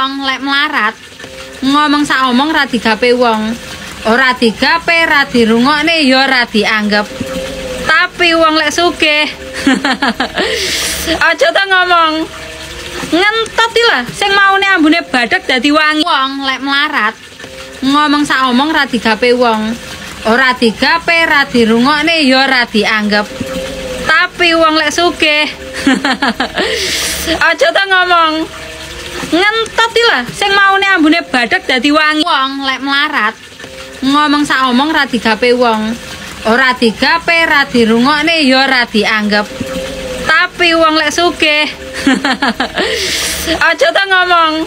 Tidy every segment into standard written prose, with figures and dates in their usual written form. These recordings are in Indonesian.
Wong lek melarat ngomong sak omong ra digawe wong. Ora digawe, ra dirungokne ya ora dianggep. Tapi wong lek sugih aja ta ngomong ngentot lah sing maune ambune badak dadi wangi. Wong lek melarat ngomong sak omong ra digawe wong. Ora digawe, ra dirungokne ya ora dianggep. Tapi wong lek sugih aja ta ngomong ngentot lah sing maune ambune badak dadi wangi. Wong lek melarat ngomong sak omong ra digawe wong. Ora digawe, ra dirungokne ya ora dianggep. Tapi wong lek sugih aja ta ngomong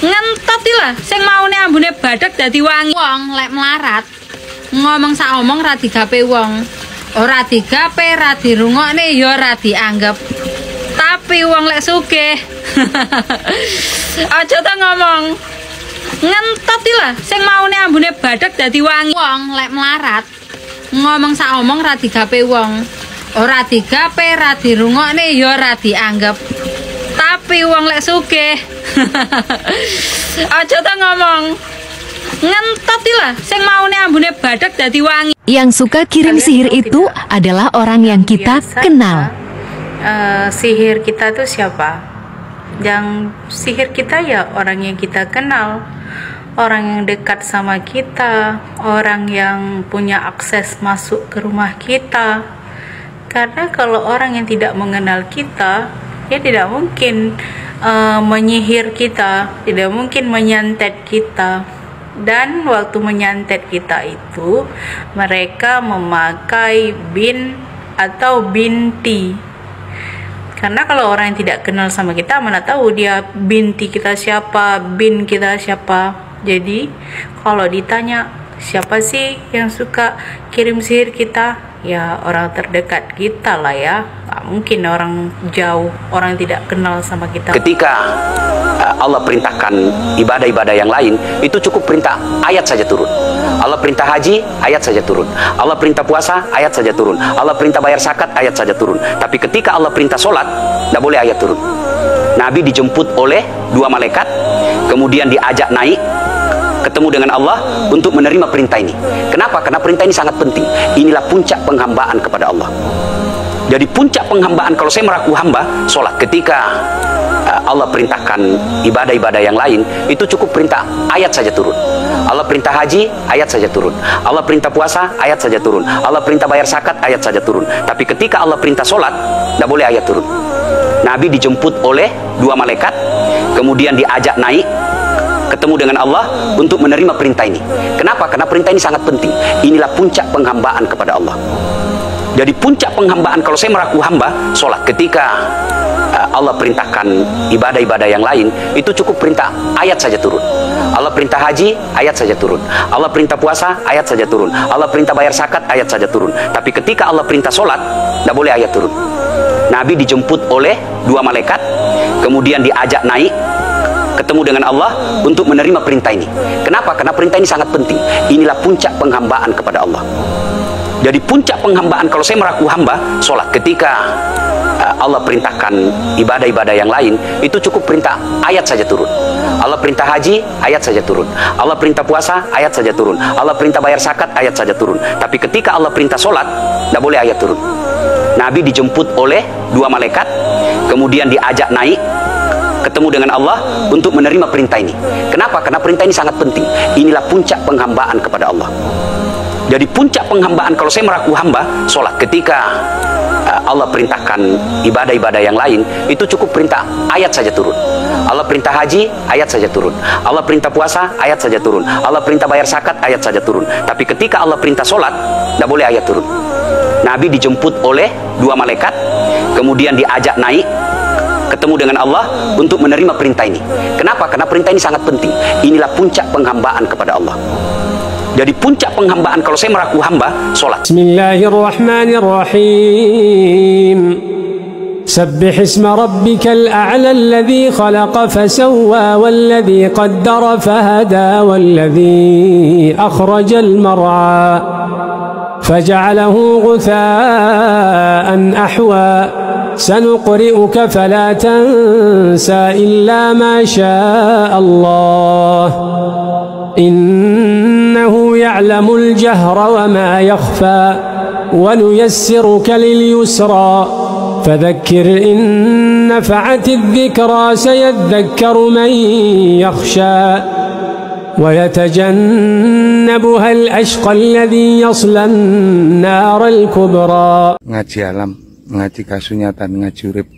ngentot lah sing maune ambune badak dadi wangi. Wong lek melarat ngomong sak omong ra digawe wong. Ora digawe, ra dirungokne ya ora dianggep. Tapi wong lek sugih aja ta ngomong ngentot lah sing maune ambune badak dadi wangi. Wong lek melarat ngomong sak omong ra digawe wong. Ora digawe, ra dirungokne ya ora dianggep. Tapi wong lek sugih aja ta ngomong ngentot lah sing maune ambune badak dadi wangi. Yang suka kirim sihir itu adalah orang yang kita kenal. Sihir kita tuh siapa? Yang sihir kita ya orang yang kita kenal, orang yang dekat sama kita, orang yang punya akses masuk ke rumah kita. Karena kalau orang yang tidak mengenal kita, dia tidak mungkin menyihir kita, tidak mungkin menyantet kita. Dan waktu menyantet kita itu mereka memakai bin atau binti. Karena kalau orang yang tidak kenal sama kita, mana tahu dia binti kita siapa, bin kita siapa. Jadi kalau ditanya siapa sih yang suka kirim sihir kita, ya orang terdekat kita lah ya. Gak mungkin orang jauh, orang yang tidak kenal sama kita. Ketika Allah perintahkan ibadah-ibadah yang lain, itu cukup perintah ayat saja turun. Allah perintah haji, ayat saja turun. Allah perintah puasa, ayat saja turun. Allah perintah bayar zakat, ayat saja turun. Tapi ketika Allah perintah sholat, tidak boleh ayat turun. Nabi dijemput oleh dua malaikat, kemudian diajak naik, ketemu dengan Allah untuk menerima perintah ini. Kenapa? Karena perintah ini sangat penting. Inilah puncak penghambaan kepada Allah. Jadi puncak penghambaan, kalau saya meraku hamba, sholat. Ketika Allah perintahkan ibadah-ibadah yang lain, itu cukup perintah ayat saja turun. Allah perintah haji, ayat saja turun. Allah perintah puasa, ayat saja turun. Allah perintah bayar zakat, ayat saja turun. Tapi ketika Allah perintah sholat, tidak boleh ayat turun. Nabi dijemput oleh dua malaikat, kemudian diajak naik, ketemu dengan Allah untuk menerima perintah ini. Kenapa? Karena perintah ini sangat penting. Inilah puncak penghambaan kepada Allah. Jadi puncak penghambaan, kalau saya meraku hamba, sholat. Ketika Allah perintahkan ibadah-ibadah yang lain, itu cukup perintah ayat saja turun. Allah perintah haji, ayat saja turun. Allah perintah puasa, ayat saja turun. Allah perintah bayar zakat, ayat saja turun. Tapi ketika Allah perintah sholat, tidak boleh ayat turun. Nabi dijemput oleh dua malaikat, kemudian diajak naik, ketemu dengan Allah untuk menerima perintah ini. Kenapa? Karena perintah ini sangat penting. Inilah puncak penghambaan kepada Allah. Jadi puncak penghambaan, kalau saya meraku hamba, sholat. Ketika Allah perintahkan ibadah-ibadah yang lain, itu cukup perintah ayat saja turun. Allah perintah haji, ayat saja turun. Allah perintah puasa, ayat saja turun. Allah perintah bayar zakat, ayat saja turun. Tapi ketika Allah perintah sholat, tidak boleh ayat turun. Nabi dijemput oleh dua malaikat, kemudian diajak naik, ketemu dengan Allah untuk menerima perintah ini. Kenapa? Karena perintah ini sangat penting. Inilah puncak penghambaan kepada Allah. Jadi puncak penghambaan, kalau saya meraku hamba, sholat. Ketika Allah perintahkan ibadah-ibadah yang lain, itu cukup perintah ayat saja turun. Allah perintah haji, ayat saja turun. Allah perintah puasa, ayat saja turun. Allah perintah bayar zakat, ayat saja turun. Tapi ketika Allah perintah sholat, tidak boleh ayat turun. Nabi dijemput oleh dua malaikat, kemudian diajak naik, ketemu dengan Allah untuk menerima perintah ini. Kenapa? Karena perintah ini sangat penting. Inilah puncak penghambaan kepada Allah. Jadi puncak penghambaan, kalau saya meraku hamba, sholat. Bismillahirrahmanirrahim. Sabbih isma rabbikal a'la alladhi khalaqa fasawwa walladhi qaddara fahada walladhi akhrajal mar'a faja'alahu ghutha'an ahwa سنقرئك فلا تنسى إلا ما شاء الله إنه يعلم الجهر وما يخفى ونيسرك لليسرى فذكر إن نفعت الذكرى سيذكر من يخشى ويتجنبها الأشقى الذي يصلى النار الكبرى. Ngaji alam, ngaji kasunyatan, ngaji urip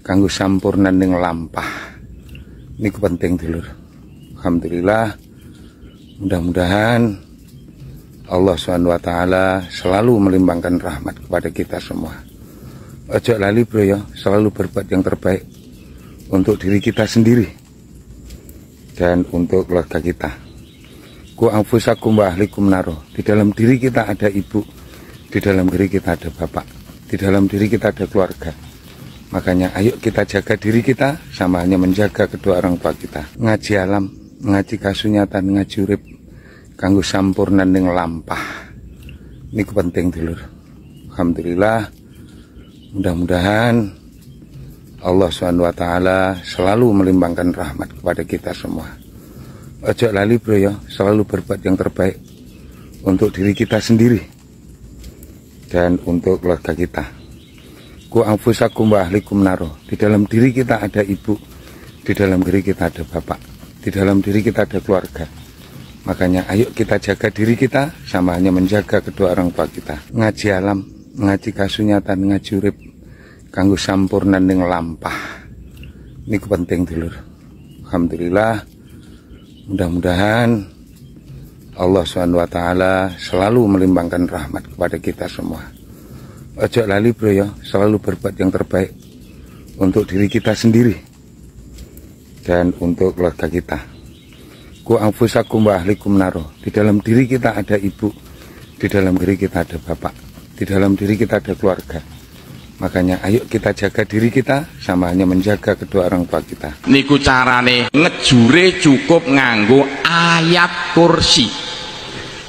kanggo sampurna ning lampah. Niku penting dulur. Alhamdulillah, mudah-mudahan Allah SWT selalu melimpahkan rahmat kepada kita semua. Ojo lali bro ya, selalu berbuat yang terbaik untuk diri kita sendiri dan untuk keluarga kita. Ku anfusakum wa ahlikum naro. Di dalam diri kita ada ibu, di dalam diri kita ada bapak, di dalam diri kita ada keluarga. Makanya ayo kita jaga diri kita sama hanya menjaga kedua orang tua kita. Ngaji alam, ngaji kasunyatan, ngaji urip kanggo sampurna ning lampah. Niku penting dulur. Alhamdulillah, mudah-mudahan Allah SWT selalu melimpahkan rahmat kepada kita semua. Ojo lali bro ya, selalu berbuat yang terbaik untuk diri kita sendiri dan untuk keluarga kita. Ku anfusakum wa ahlikum naro. Di dalam diri kita ada ibu, di dalam diri kita ada bapak, di dalam diri kita ada keluarga. Makanya ayo kita jaga diri kita sama hanya menjaga kedua orang tua kita. Ngaji alam, ngaji kasunyatan, ngaji urip kanggo sampurna ning lampah. Niku penting dulur. Alhamdulillah, mudah-mudahan Allah SWT selalu melimpahkan rahmat kepada kita semua. Ojo lali bro ya, selalu berbuat yang terbaik untuk diri kita sendiri dan untuk keluarga kita. Ku anfusakum wa ahlikum naro. Di dalam diri kita ada ibu, di dalam diri kita ada bapak, di dalam diri kita ada keluarga. Makanya ayo kita jaga diri kita sama hanya menjaga kedua orang tua kita. Niku carane ngejure cukup nganggo ayat kursi.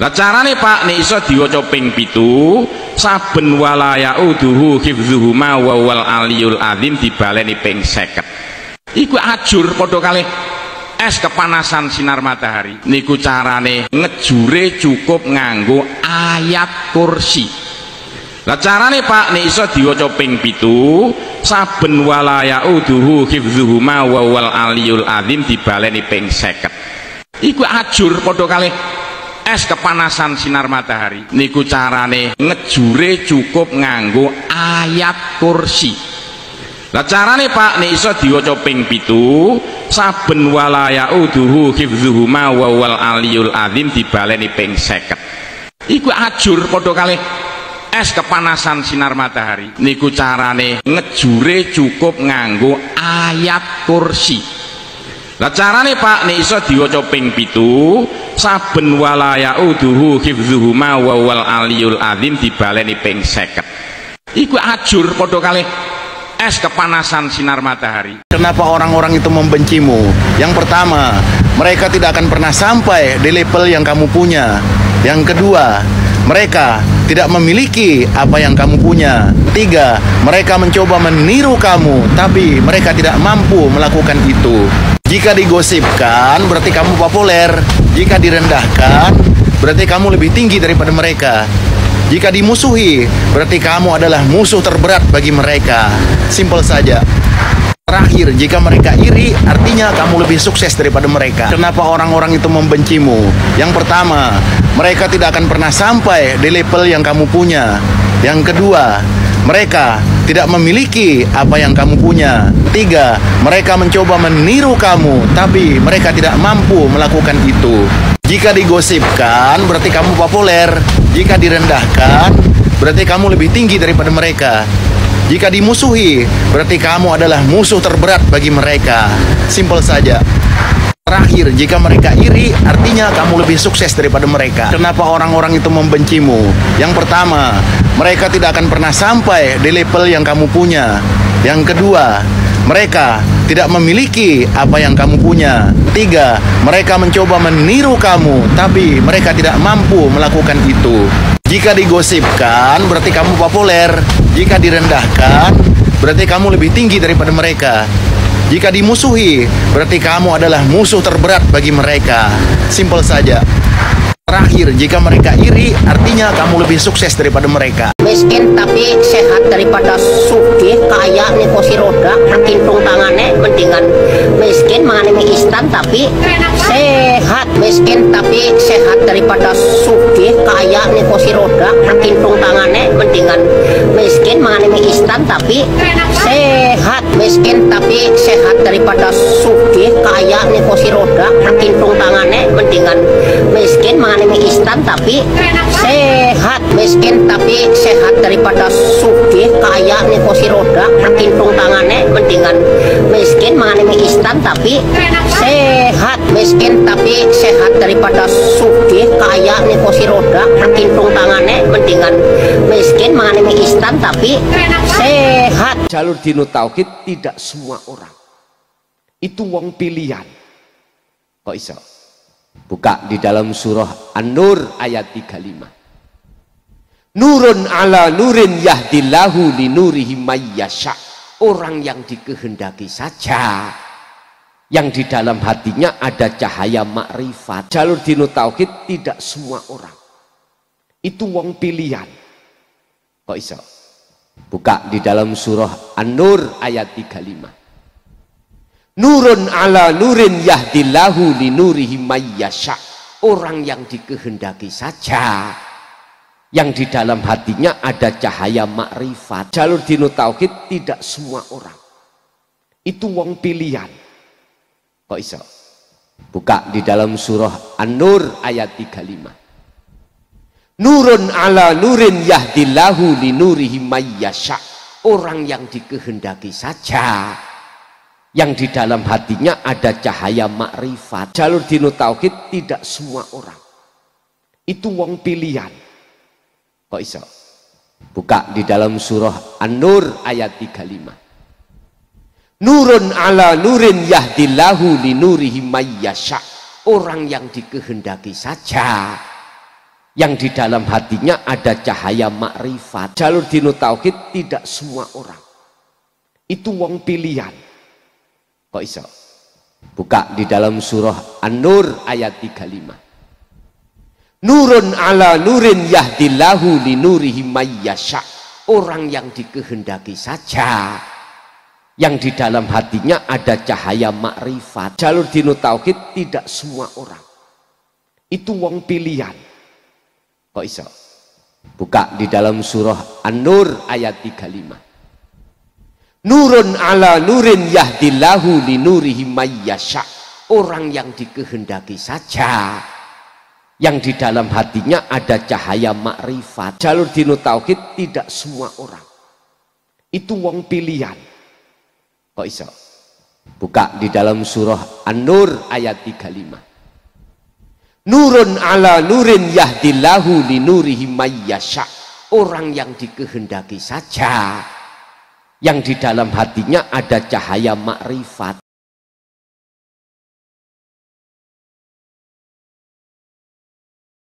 Lah carane Pak nek iso diwaca ping 7 saben walaya uduhu hifzuhuma wa wal aliyul azim dibaleni ping 50. Iku ajur padha kalih es kepanasan sinar matahari. Niku carane ngejure cukup nganggo ayat kursi. Lah carane Pak nek iso diwaca ping 7 saben walaya uduhu hifzuhuma wa wal aliyul azim dibaleni ping 50. Iku ajur padha kalih es kepanasan sinar matahari. Niku carane ngejure cukup nganggo ayat kursi. Lah carane Pak nek iso diwaca ping 7 saben walaya uduhu hifzuhuma wa wal aliyul azim dibaleni ping 50. Iku ajur padha kalih es kepanasan sinar matahari. Niku carane ngejure cukup nganggo ayat kursi. Lah carane Pak nek iso diwaca ping 7 saben walaya uduhu hifzuhuma wa wal aliyul azim dibaleni ping 50. Iku ajur padha kalih es kepanasan sinar matahari. Kenapa orang-orang itu membencimu? Yang pertama, mereka tidak akan pernah sampai di level yang kamu punya. Yang kedua, mereka tidak memiliki apa yang kamu punya. Tiga, mereka mencoba meniru kamu, tapi mereka tidak mampu melakukan itu. Jika digosipkan, berarti kamu populer. Jika direndahkan, berarti kamu lebih tinggi daripada mereka. Jika dimusuhi, berarti kamu adalah musuh terberat bagi mereka. Simpel saja. Terakhir, jika mereka iri, artinya kamu lebih sukses daripada mereka. Kenapa orang-orang itu membencimu? Yang pertama, mereka tidak akan pernah sampai di level yang kamu punya. Yang kedua, mereka tidak memiliki apa yang kamu punya. Tiga, mereka mencoba meniru kamu, tapi mereka tidak mampu melakukan itu. Jika digosipkan, berarti kamu populer. Jika direndahkan, berarti kamu lebih tinggi daripada mereka. Jika dimusuhi, berarti kamu adalah musuh terberat bagi mereka. Simpel saja. Terakhir, jika mereka iri, artinya kamu lebih sukses daripada mereka. Kenapa orang-orang itu membencimu? Yang pertama, mereka tidak akan pernah sampai di level yang kamu punya. Yang kedua, mereka tidak memiliki apa yang kamu punya. Tiga, mereka mencoba meniru kamu, tapi mereka tidak mampu melakukan itu. Jika digosipkan, berarti kamu populer. Jika direndahkan, berarti kamu lebih tinggi daripada mereka. Jika dimusuhi, berarti kamu adalah musuh terberat bagi mereka. Simpel saja. Terakhir, jika mereka iri, artinya kamu lebih sukses daripada mereka. Miskin tapi sehat daripada sugih, kaya nih kursi roda, berkintung tangannya, mendingan miskin mengalami instan tapi sehat. Miskin tapi sehat daripada sugih, kaya nih kursi roda, berkintung tangannya, mendingan miskin mengalami instan tapi sehat. Miskin tapi sehat daripada sugih, kaya nih kursi roda, berkintung tangannya, mendingan miskin mengalami instan tapi sehat. Miskin tapi sehat daripada sugih, kaya nih kursi roda, berkintung tangannya, mendingan miskin mengalami instan tapi sehat. Miskin tapi sehat daripada sugih, kaya nih kursi roda, berkintung tangannya, mendingan miskin mengalami instan tapi sehat. Jalur dino tauhid tidak semua orang itu wong pilihan. Kok iso? Buka di dalam surah An-Nur ayat 35. Nurun ala nurin yahdillahu linurihi mayyasha. Orang yang dikehendaki saja, yang di dalam hatinya ada cahaya makrifat. Jalur dino tauhid tidak semua orang itu wong pilihan. Kok iso? Buka di dalam surah An-Nur ayat 35. Nurun ala nurin yahdillahu linurihi mayyasha. Orang yang dikehendaki saja, yang di dalam hatinya ada cahaya makrifat. Jalur dino tauhid tidak semua orang itu wong pilihan. Kok iso? Buka di dalam surah An-Nur ayat 35. Nurun ala nurin yahdillahu linurihi mayyasha. Orang yang dikehendaki saja, yang di dalam hatinya ada cahaya makrifat. Jalur dino tauhid tidak semua orang itu wong pilihan. Kok iso? Buka di dalam surah An-Nur ayat 35. Nurun ala nurin yahdillahu linurihi mayyasha. Orang yang dikehendaki saja, yang di dalam hatinya ada cahaya makrifat. Jalur dino tauhid tidak semua orang itu wong pilihan. Kok iso? Buka di dalam surah An-Nur ayat 35. Nurun ala nurin yahdillahu linurihi mayyasha. Orang yang dikehendaki saja, yang di dalam hatinya ada cahaya makrifat. Jalur dino tauhid tidak semua orang itu wong pilihan. Kok iso? Buka di dalam surah An-Nur ayat 35. Nurun ala nurin yahdillahu linurihi mayyasha. Orang yang dikehendaki saja, yang di dalam hatinya ada cahaya makrifat. Jalur dino tauhid tidak semua orang itu wong pilihan. Kok iso? Buka di dalam surah An-Nur ayat 35. Nurun ala nurin yahdillahu linurihi mayyasha. Orang yang dikehendaki saja, yang di dalam hatinya ada cahaya makrifat.